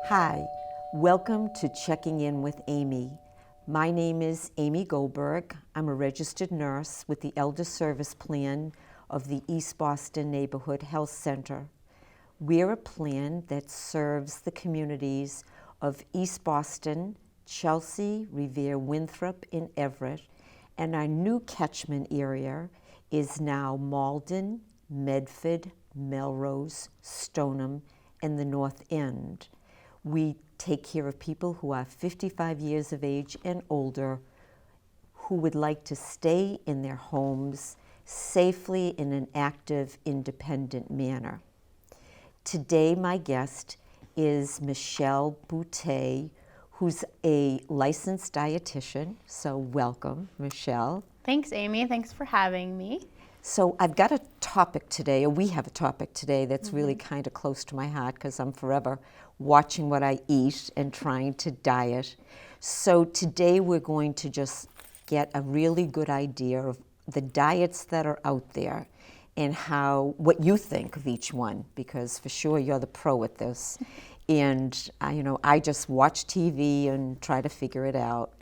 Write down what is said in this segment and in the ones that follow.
Hi, welcome to Checking In with Amy. My name is Amy Goldberg. I'm a registered nurse with the Elder Service Plan of the East Boston Neighborhood Health Center. We're a plan that serves the communities of East Boston, Chelsea, Revere, Winthrop, and Everett, and our new catchment area is now Malden, Medford, Melrose, Stoneham, and the North End. We take care of people who are 55 years of age and older who would like to stay in their homes safely in an active, independent manner. Today, my guest is Michelle Boutte, who's a licensed dietitian. So welcome, Michelle. Thanks, Amy. Thanks for having me. So I've got a topic today, or we have a topic today that's really kind of close to my heart because I'm forever watching what I eat and trying to diet. So today we're going to just get a really good idea of the diets that are out there and what you think of each one, because for sure you're the pro at this. And I just watch TV and try to figure it out.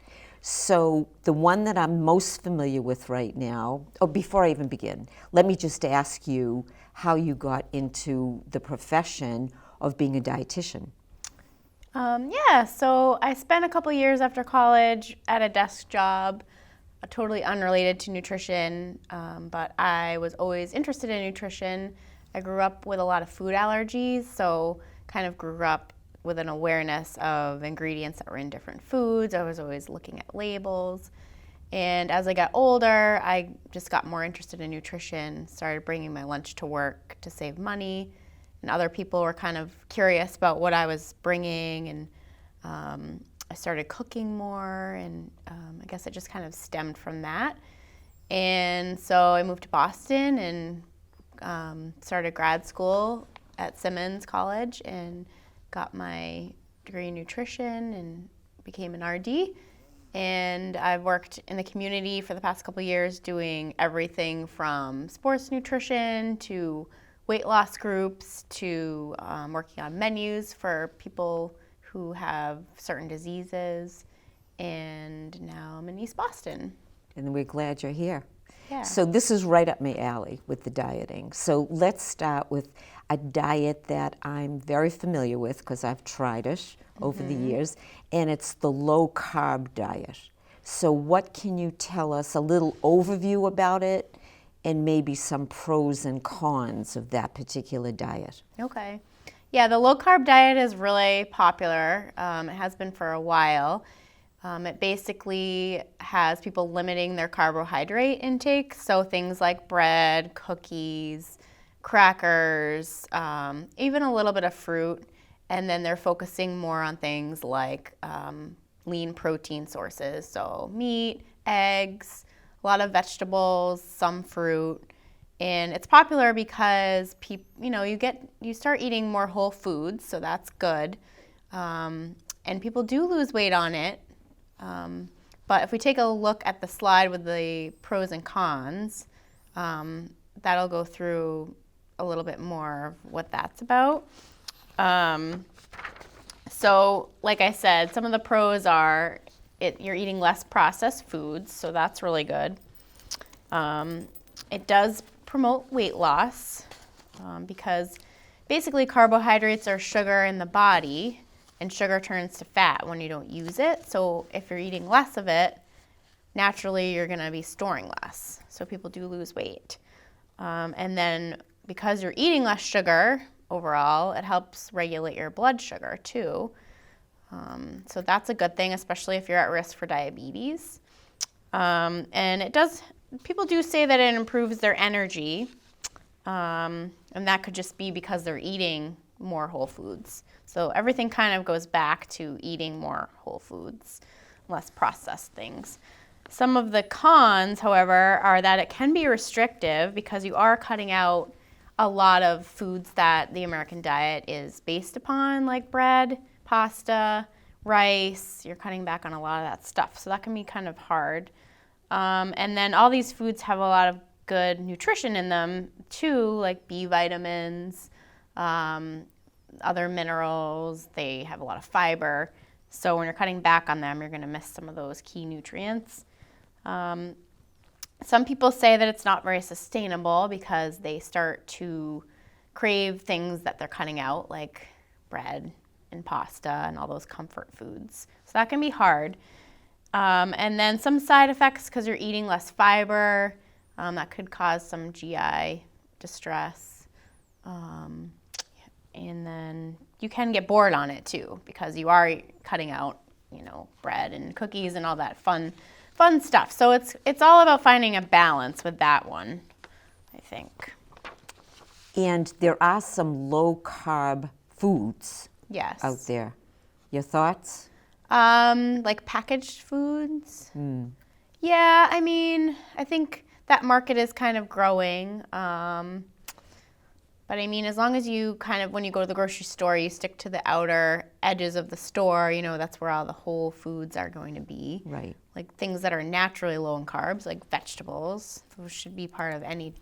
So the one that I'm most familiar with right now, before I even begin, let me just ask you how you got into the profession of being a dietitian. So I spent a couple years after college at a desk job, totally unrelated to nutrition, but I was always interested in nutrition. I grew up with a lot of food allergies, so kind of grew up with an awareness of ingredients that were in different foods. I was always looking at labels. And as I got older, I just got more interested in nutrition, started bringing my lunch to work to save money. And other people were kind of curious about what I was bringing. And I started cooking more. And I guess it just kind of stemmed from that. And so I moved to Boston and started grad school at Simmons College and got my degree in nutrition and became an RD. And I've worked in the community for the past couple of years doing everything from sports nutrition to weight loss groups to working on menus for people who have certain diseases. And now I'm in East Boston. And we're glad you're here. Yeah. So this is right up my alley with the dieting. So let's start with a diet that I'm very familiar with because I've tried it over the years, and it's the low carb diet. So what can you tell us, a little overview about it, and maybe some pros and cons of that particular diet? Okay. Yeah, the low carb diet is really popular. It has been for a while. It basically has people limiting their carbohydrate intake, so things like bread, cookies, crackers, even a little bit of fruit, and then they're focusing more on things like lean protein sources, so meat, eggs, a lot of vegetables, some fruit. And it's popular because you start eating more whole foods, so that's good. And people do lose weight on it. But if we take a look at the slide with the pros and cons, that'll go through a little bit more of what that's about. So like I said, some of the pros are you're eating less processed foods, so that's really good. It does promote weight loss because basically carbohydrates are sugar in the body, and sugar turns to fat when you don't use it. So if you're eating less of it, naturally you're going to be storing less. So people do lose weight. And then because you're eating less sugar overall, it helps regulate your blood sugar too. So that's a good thing, especially if you're at risk for diabetes. And people do say that it improves their energy. And that could just be because they're eating more whole foods. So everything kind of goes back to eating more whole foods, less processed things. Some of the cons, however, are that it can be restrictive because you are cutting out a lot of foods that the American diet is based upon, like bread, pasta, rice. You're cutting back on a lot of that stuff. So that can be kind of hard. And then all these foods have a lot of good nutrition in them too, like B vitamins, other minerals. They have a lot of fiber. So when you're cutting back on them, you're going to miss some of those key nutrients. Some people say that it's not very sustainable because they start to crave things that they're cutting out, like bread and pasta and all those comfort foods. So that can be hard. And then some side effects because you're eating less fiber. That could cause some GI distress. And then you can get bored on it too because you are cutting out, bread and cookies and all that fun stuff. So it's all about finding a balance with that one, I think. And there are some low-carb foods Yes. out there. Your thoughts? Like packaged foods. Yeah, I think that market is kind of growing. But as long as you when you go to the grocery store, you stick to the outer edges of the store, that's where all the whole foods are going to be. Right. Like things that are naturally low in carbs, like vegetables. Those should be part of any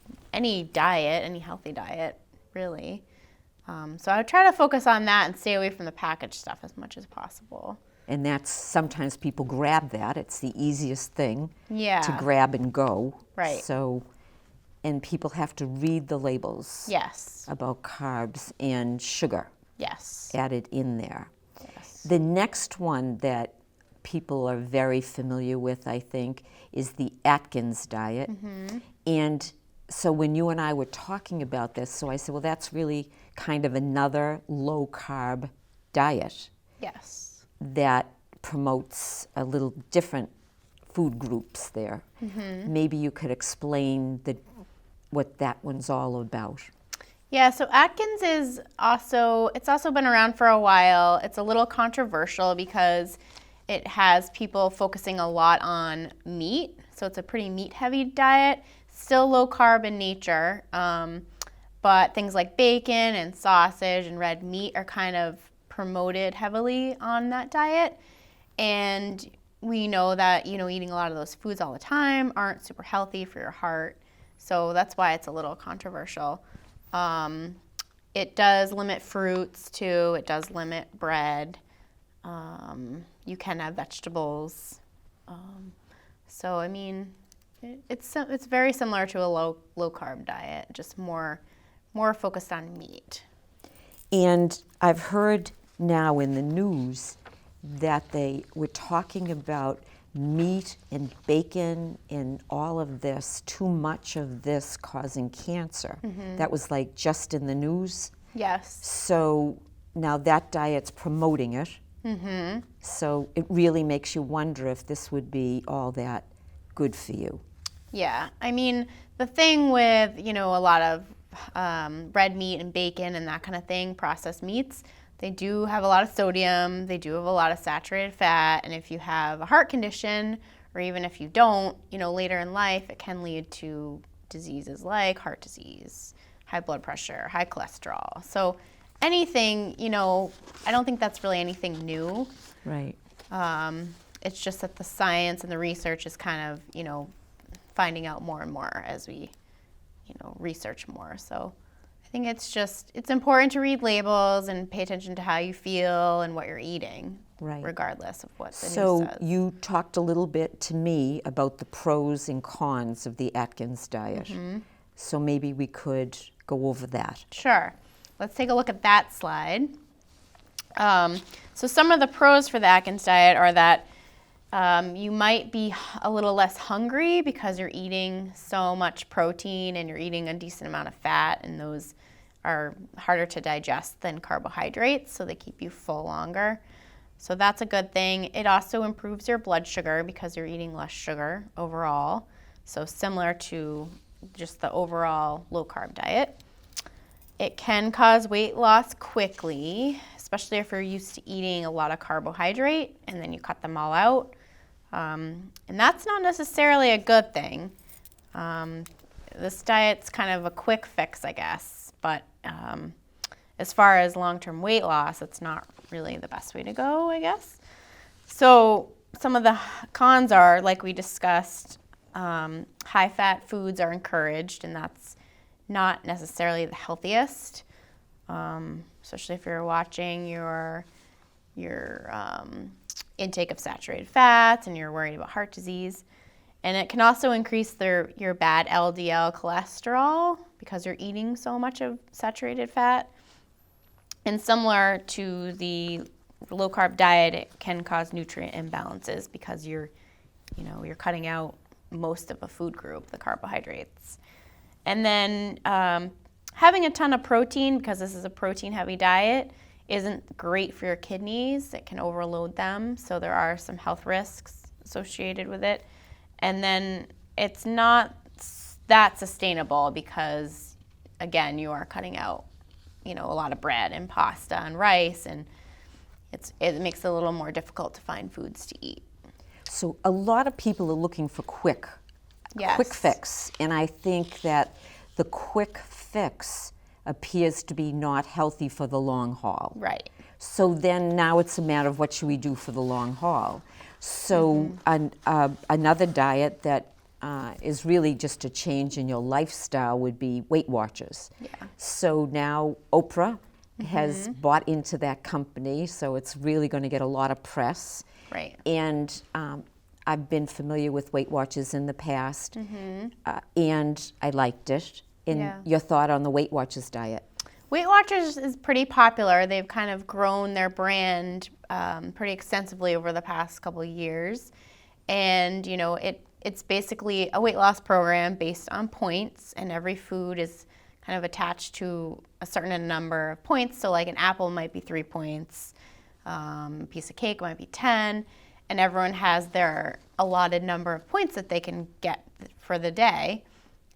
diet, any healthy diet, really. So I would try to focus on that and stay away from the packaged stuff as much as possible. And that's sometimes people grab that. It's the easiest thing to grab and go. Right. And people have to read the labels Yes. about carbs and sugar Yes. added in there. Yes. The next one that people are very familiar with, I think, is the Atkins diet. And so when you and I were talking about this, so I said, well, that's really kind of another low-carb diet Yes. that promotes a little different food groups there. Maybe you could explain what that one's all about. Yeah, so Atkins it's also been around for a while. It's a little controversial because it has people focusing a lot on meat. So it's a pretty meat-heavy diet, still low carb in nature. But things like bacon and sausage and red meat are kind of promoted heavily on that diet. And we know that, eating a lot of those foods all the time aren't super healthy for your heart. So that's why it's a little controversial. It does limit fruits too. It does limit bread. You can have vegetables. It's very similar to a low carb diet, just more focused on meat. And I've heard now in the news that they were talking about meat and bacon and all of this, too much of this causing cancer. That was like just in the news. Yes. So now that diet's promoting it. So it really makes you wonder if this would be all that good for you. Yeah. The thing with, a lot of red meat and bacon and that kind of thing, processed meats, they do have a lot of sodium, they do have a lot of saturated fat, and if you have a heart condition, or even if you don't, later in life, it can lead to diseases like heart disease, high blood pressure, high cholesterol. So anything, I don't think that's really anything new. Right. It's just that the science and the research is kind of, finding out more and more as we, research more. So I think it's important to read labels and pay attention to how you feel and what you're eating, regardless of what the news says. So you talked a little bit to me about the pros and cons of the Atkins diet. So maybe we could go over that. Sure. Let's take a look at that slide. So some of the pros for the Atkins diet are that you might be a little less hungry because you're eating so much protein and you're eating a decent amount of fat, and those are harder to digest than carbohydrates, so they keep you full longer. So that's a good thing. It also improves your blood sugar because you're eating less sugar overall. So similar to just the overall low-carb diet. It can cause weight loss quickly, especially if you're used to eating a lot of carbohydrate and then you cut them all out. And that's not necessarily a good thing. This diet's kind of a quick fix, I guess, but as far as long-term weight loss, it's not really the best way to go, I guess. So some of the cons are, like we discussed, high-fat foods are encouraged, and that's not necessarily the healthiest. especially if you're watching your intake of saturated fats and you're worried about heart disease. And it can also increase your bad LDL cholesterol because you're eating so much of saturated fat. And similar to the low-carb diet, it can cause nutrient imbalances because you're cutting out most of a food group, the carbohydrates. And then having a ton of protein, because this is a protein-heavy diet, isn't great for your kidneys. It can overload them, so there are some health risks associated with it. And then it's not that sustainable because, again, you are cutting out, a lot of bread and pasta and rice, and it makes it a little more difficult to find foods to eat. So a lot of people are looking for quick fix, and I think that the quick fix appears to be not healthy for the long haul. Right. So then now it's a matter of what should we do for the long haul. So another diet that is really just a change in your lifestyle would be Weight Watchers. Yeah. So now Oprah has bought into that company, so it's really going to get a lot of press. Right. And I've been familiar with Weight Watchers in the past, and I liked it. And your thought on the Weight Watchers diet? Weight Watchers is pretty popular. They've kind of grown their brand pretty extensively over the past couple of years. And, it's basically a weight loss program based on points, and every food is kind of attached to a certain number of points. So like an apple might be 3 points, a piece of cake might be 10, and everyone has their allotted number of points that they can get for the day,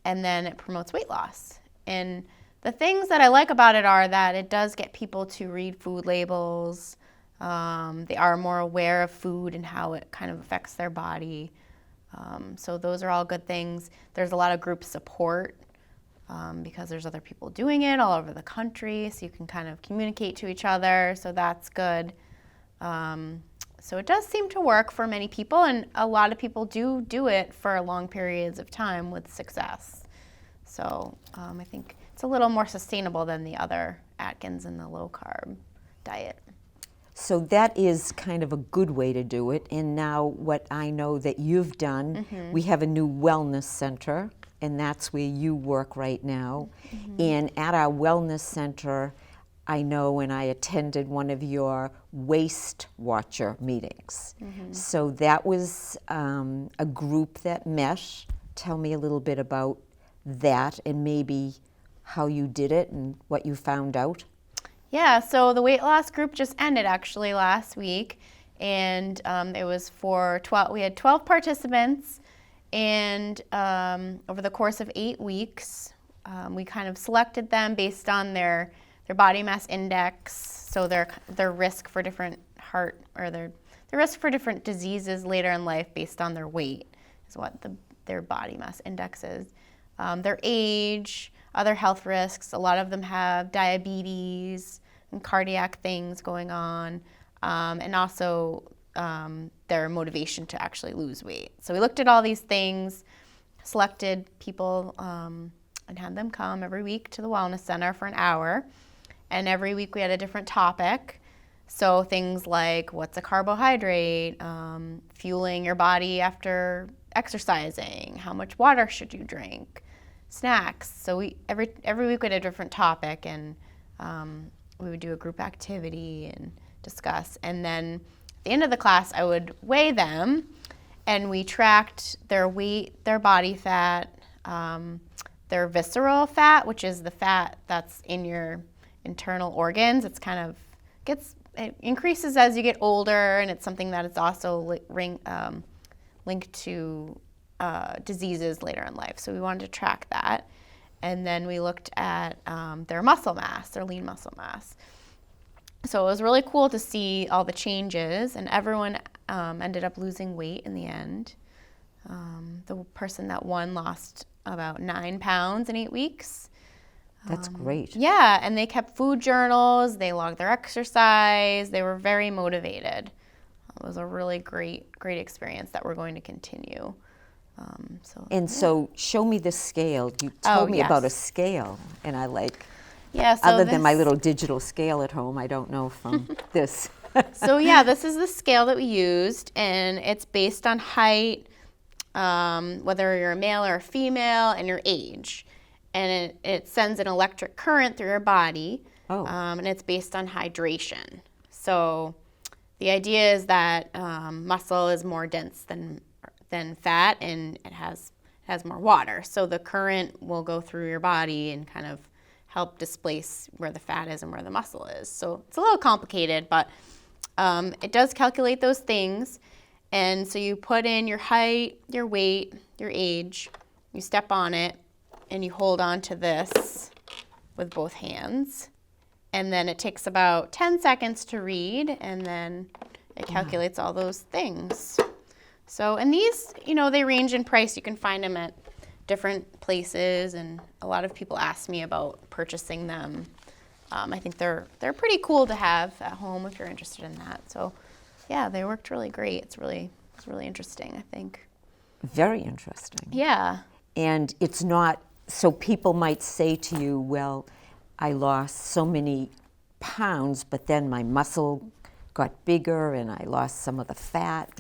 and then it promotes weight loss. And the things that I like about it are that it does get people to read food labels. They are more aware of food and how it kind of affects their body. So those are all good things. There's a lot of group support because there's other people doing it all over the country, so you can kind of communicate to each other, so that's good. So it does seem to work for many people, and a lot of people do it for long periods of time with success. So I think it's a little more sustainable than the other Atkins and the low-carb diet. So that is kind of a good way to do it. And now what I know that you've done, we have a new wellness center, and that's where you work right now. And at our wellness center, I know, and I attended one of your Waist Watcher meetings. So that was a group that met. Tell me a little bit about that and maybe how you did it and what you found out. Yeah, so the weight loss group just ended actually last week, and it was for 12. We had 12 participants, and over the course of 8 weeks, we kind of selected them based on their body mass index, so their risk for different their risk for different diseases later in life based on their weight is what their body mass index is. Their age, other health risks. A lot of them have diabetes and cardiac things going on, and also their motivation to actually lose weight. So we looked at all these things, selected people, and had them come every week to the Wellness Center for an hour. And every week we had a different topic. So things like what's a carbohydrate, fueling your body after exercising, how much water should you drink, snacks. So every week we had a different topic, and we would do a group activity and discuss. And then at the end of the class, I would weigh them, and we tracked their weight, their body fat, their visceral fat, which is the fat that's in your internal organs. It's kind of it increases as you get older, and it's something that is also linked to diseases later in life. So we wanted to track that. And then we looked at their muscle mass, their lean muscle mass. So it was really cool to see all the changes, and everyone ended up losing weight in the end. The person that won lost about 9 pounds in 8 weeks. That's great. Yeah, and they kept food journals, they logged their exercise, they were very motivated. It was a really great experience that we're going to continue. So show me the scale. You told me about a scale, and I like Yeah, so Other than my little digital scale at home, I don't know from this. So yeah, this is the scale that we used, and it's based on height, whether you're a male or a female, and your age. And it sends an electric current through your body, and it's based on hydration. So the idea is that muscle is more dense than fat, and it has more water. So the current will go through your body and kind of help displace where the fat is and where the muscle is. So it's a little complicated, but it does calculate those things. And so you put in your height, your weight, your age, you step on it, and you hold on to this with both hands. And then it takes about 10 seconds to read, and then it calculates all those things. So, and these, they range in price. You can find them at different places, and a lot of people ask me about purchasing them. I think they're pretty cool to have at home if you're interested in that. So, yeah, they worked really great. It's really interesting, I think. Very interesting. Yeah. And it's not, so people might say to you, well, I lost so many pounds, but then my muscle got bigger and I lost some of the fat.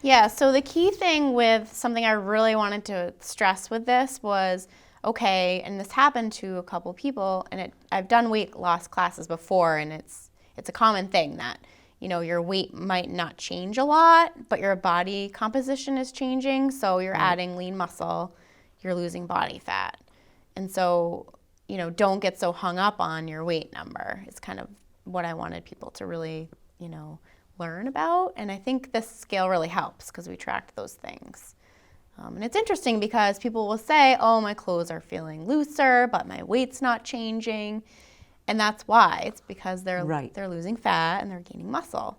Yeah, so the key thing with something I really wanted to stress with this was, okay, and this happened to a couple people, and I've done weight loss classes before, and it's a common thing that, your weight might not change a lot, but your body composition is changing, so you're adding lean muscle, you're losing body fat. And so, don't get so hung up on your weight number. It's kind of what I wanted people to really, learn about. And I think this scale really helps because we tracked those things. And it's interesting because people will say, oh, my clothes are feeling looser, but my weight's not changing. And that's why. It's because they're losing fat and they're gaining muscle.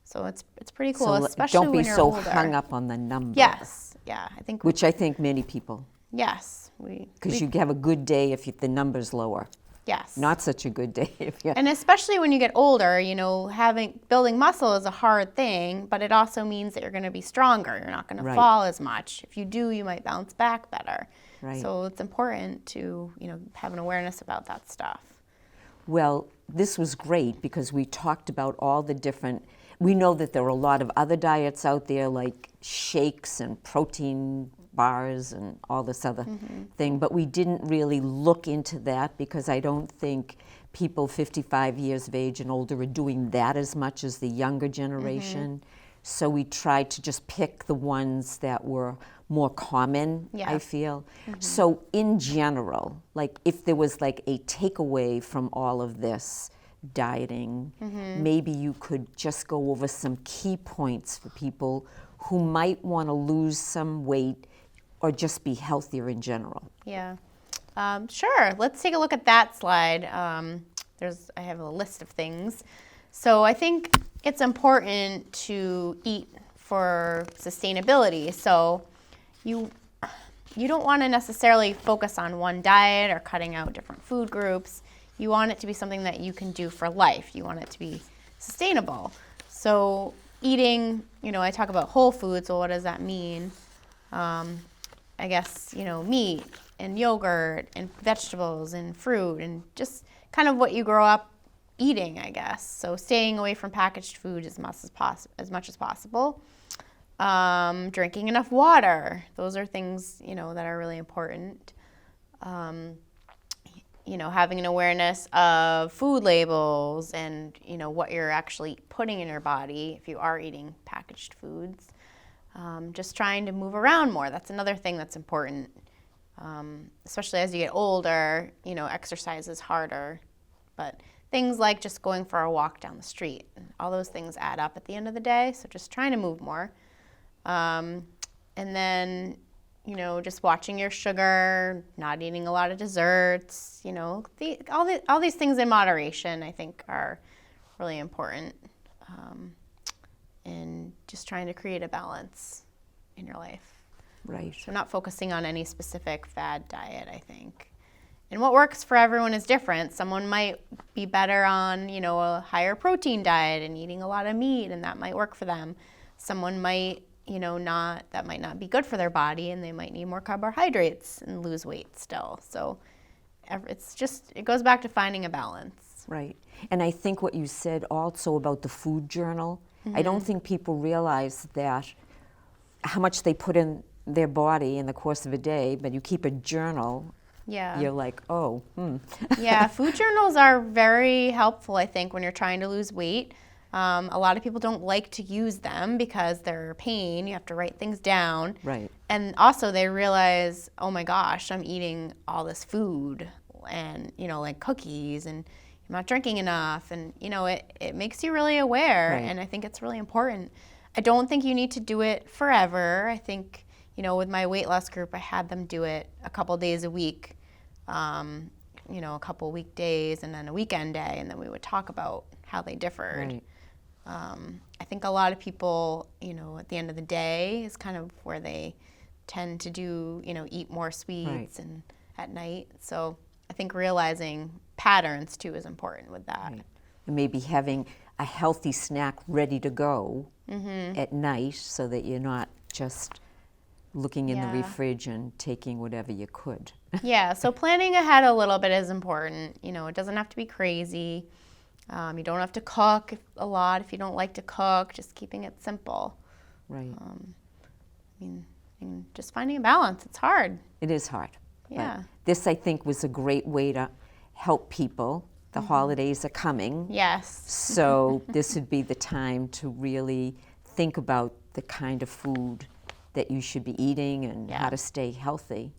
So it's pretty cool, So especially don't be when you're so older. hung up on the number. Yes, yeah, I think. Which I think many people. Yes, Because you have a good day if the number's lower. Yes. Not such a good day if you. And especially when you get older, building muscle is a hard thing, but it also means that you're going to be stronger. You're not going to fall as much. If you do, you might bounce back better. Right. So it's important to, have an awareness about that stuff. Well, this was great because we talked about all the different, we know that there are a lot of other diets out there like shakes and protein bars and all this other thing, but we didn't really look into that because I don't think people 55 years of age and older are doing that as much as the younger generation. So we tried to just pick the ones that were more common, I feel. So in general, like if there was like a takeaway from all of this dieting, maybe you could just go over some key points for people who might want to lose some weight or just be healthier in general. Yeah. Sure. Let's take a look at that slide. I have a list of things. So I think it's important to eat for sustainability. So you don't want to necessarily focus on one diet or cutting out different food groups. You want it to be something that you can do for life. You want it to be sustainable. So eating, I talk about whole foods. So what does that mean? I guess, meat and yogurt and vegetables and fruit and just kind of what you grow up eating, I guess. So staying away from packaged food as much as possible. Drinking enough water. Those are things, that are really important. Having an awareness of food labels and, what you're actually putting in your body if you are eating packaged foods. Just trying to move around more. That's another thing that's important. Especially as you get older, exercise is harder. But things like just going for a walk down the street, all those things add up at the end of the day. So just trying to move more. And then, just watching your sugar, not eating a lot of desserts, all these things in moderation, I think are really important. And just trying to create a balance in your life. Right. So not focusing on any specific fad diet, I think. And what works for everyone is different. Someone might be better on, a higher protein diet and eating a lot of meat, and that might work for them. Someone might, that might not be good for their body, and they might need more carbohydrates and lose weight still. So it goes back to finding a balance. Right. And I think what you said also about the food journal, I don't think people realize that how much they put in their body in the course of a day, but you keep a journal, Yeah. you're like, oh, Yeah, food journals are very helpful, I think, when you're trying to lose weight. A lot of people don't like to use them because they're a pain. You have to write things down. Right. And also they realize, oh my gosh, I'm eating all this food and, like cookies, and I'm not drinking enough. And, it makes you really aware. Right. And I think it's really important. I don't think you need to do it forever. I think, with my weight loss group, I had them do it a couple days a week, a couple weekdays and then a weekend day. And then we would talk about how they differed. Right. I think a lot of people, at the end of the day is kind of where they tend to do, eat more sweets Right. and at night. So I think realizing patterns too is important with that. Right. And maybe having a healthy snack ready to go at night so that you're not just looking in the Yeah. fridge and taking whatever you could. Yeah, so planning ahead a little bit is important. It doesn't have to be crazy. You don't have to cook a lot if you don't like to cook, just keeping it simple. Right. And just finding a balance. It's hard. It is hard. Yeah. But this, I think, was a great way to help people. The holidays are coming. Yes. So this would be the time to really think about the kind of food that you should be eating and how to stay healthy.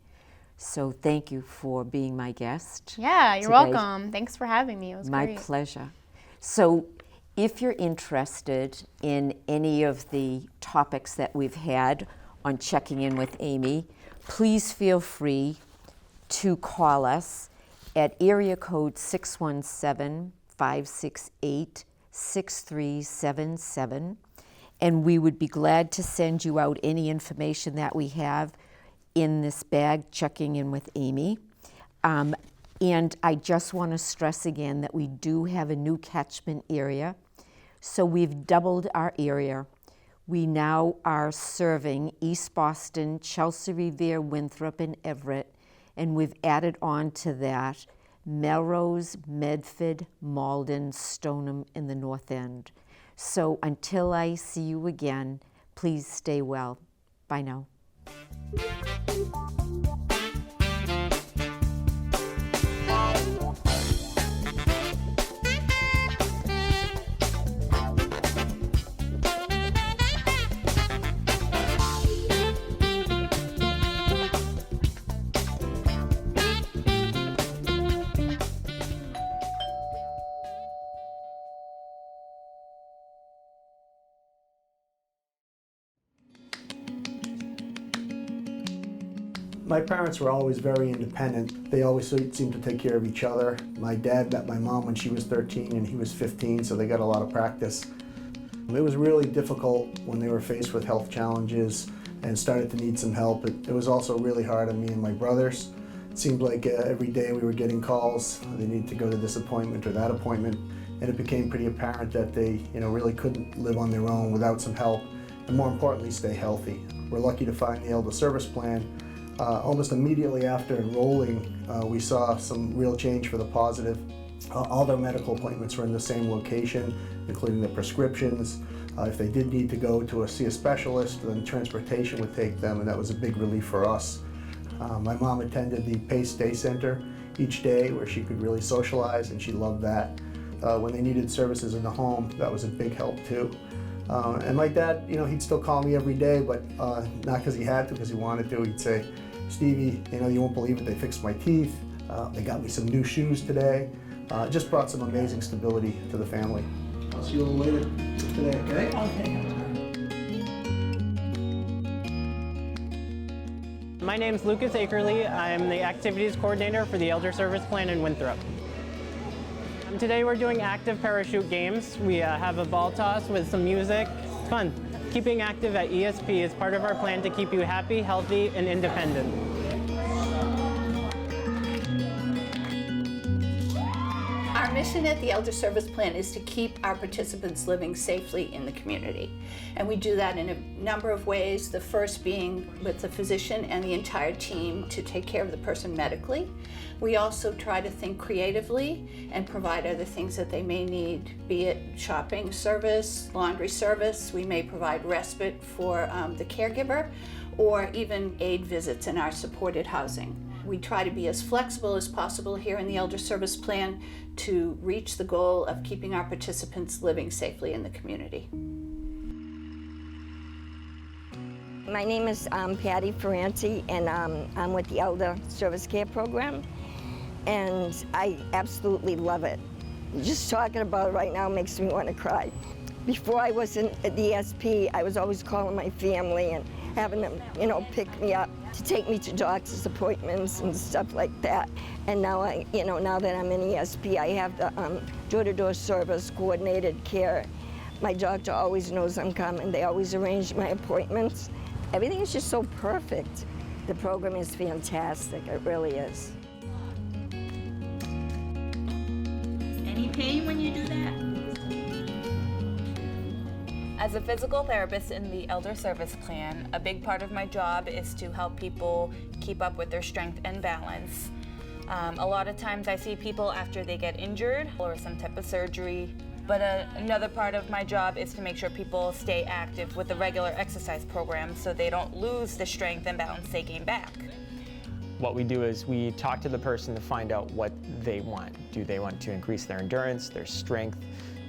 So thank you for being my guest. Yeah, you're today. welcome. Thanks for having me. It was My great. pleasure. So if you're interested in any of the topics that we've had on Checking In with Amy, please feel free to call us at area code 617-568-6377, and we would be glad to send you out any information that we have in this bag, Checking In with Amy. And I just want to stress again that we do have a new catchment area. So we've doubled our area. We now are serving East Boston, Chelsea, Revere, Winthrop, and Everett. And we've added on to that Melrose, Medford, Malden, Stoneham, and the North End. So until I see you again, please stay well. Bye now. My parents were always very independent. They always seemed to take care of each other. My dad met my mom when she was 13 and he was 15, so they got a lot of practice. It was really difficult when they were faced with health challenges and started to need some help. It was also really hard on me and my brothers. It seemed like every day we were getting calls. They needed to go to this appointment or that appointment, and it became pretty apparent that they really couldn't live on their own without some help, and more importantly, stay healthy. We're lucky to find the Elder Service Plan. Almost immediately after enrolling, we saw some real change for the positive. All their medical appointments were in the same location, including the prescriptions. If they did need to go to see a specialist, then transportation would take them, and that was a big relief for us. My mom attended the PACE Day Center each day where she could really socialize, and she loved that. When they needed services in the home, that was a big help too. And my dad, he'd still call me every day, but not because he had to, because he wanted to. He'd say, Stevie, you won't believe it, they fixed my teeth. They got me some new shoes today. Just brought some amazing stability to the family. I'll see you a little later today, okay? Okay. My name's Lucas Akerley. I'm the activities coordinator for the Elder Service Plan in Winthrop. Today we're doing active parachute games. We have a ball toss with some music. It's fun. Keeping active at ESP is part of our plan to keep you happy, healthy, and independent. Our mission at the Elder Service Plan is to keep our participants living safely in the community. And we do that in a number of ways, the first being with the physician and the entire team to take care of the person medically. We also try to think creatively and provide other things that they may need, be it shopping service, laundry service. We may provide respite for the caregiver, or even aid visits in our supported housing. We try to be as flexible as possible here in the Elder Service Plan to reach the goal of keeping our participants living safely in the community. My name is Patty Ferranti, and I'm with the Elder Service Care Program, and I absolutely love it. Just talking about it right now makes me want to cry. Before I was in the ESP, I was always calling my family and having them, pick me up to take me to doctor's appointments and stuff like that. And now now that I'm in ESP, I have the door-to-door service, coordinated care. My doctor always knows I'm coming. They always arrange my appointments. Everything is just so perfect. The program is fantastic. It really is. Any pain when you do that? As a physical therapist in the Elder Service Plan, a big part of my job is to help people keep up with their strength and balance. A lot of times I see people after they get injured or some type of surgery, but another part of my job is to make sure people stay active with a regular exercise program so they don't lose the strength and balance they gain back. What we do is we talk to the person to find out what they want. Do they want to increase their endurance, their strength?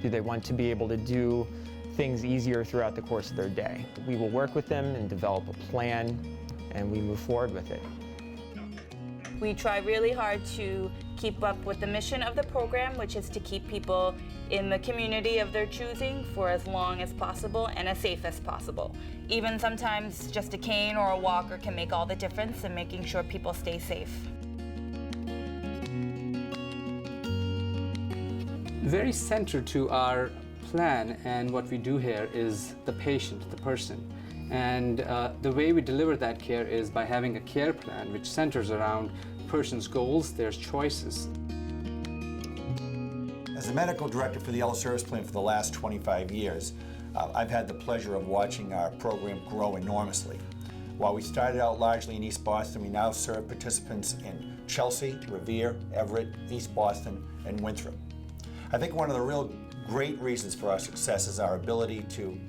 Do they want to be able to do things easier throughout the course of their day? We will work with them and develop a plan, and we move forward with it. We try really hard to keep up with the mission of the program, which is to keep people in the community of their choosing for as long as possible and as safe as possible. Even sometimes just a cane or a walker can make all the difference in making sure people stay safe. Very central to our plan and what we do here is the patient, the person. And the way we deliver that care is by having a care plan which centers around the person's goals, their choices. As the medical director for the Elder Service Plan for the last 25 years, I've had the pleasure of watching our program grow enormously. While we started out largely in East Boston, we now serve participants in Chelsea, Revere, Everett, East Boston, and Winthrop. I think one of the real great reasons for our success is our ability to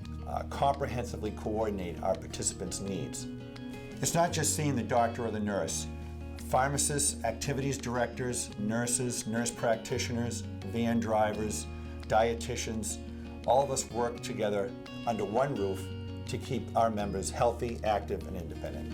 comprehensively coordinate our participants' needs. It's not just seeing the doctor or the nurse. Pharmacists, activities directors, nurses, nurse practitioners, van drivers, dietitians, all of us work together under one roof to keep our members healthy, active, and independent.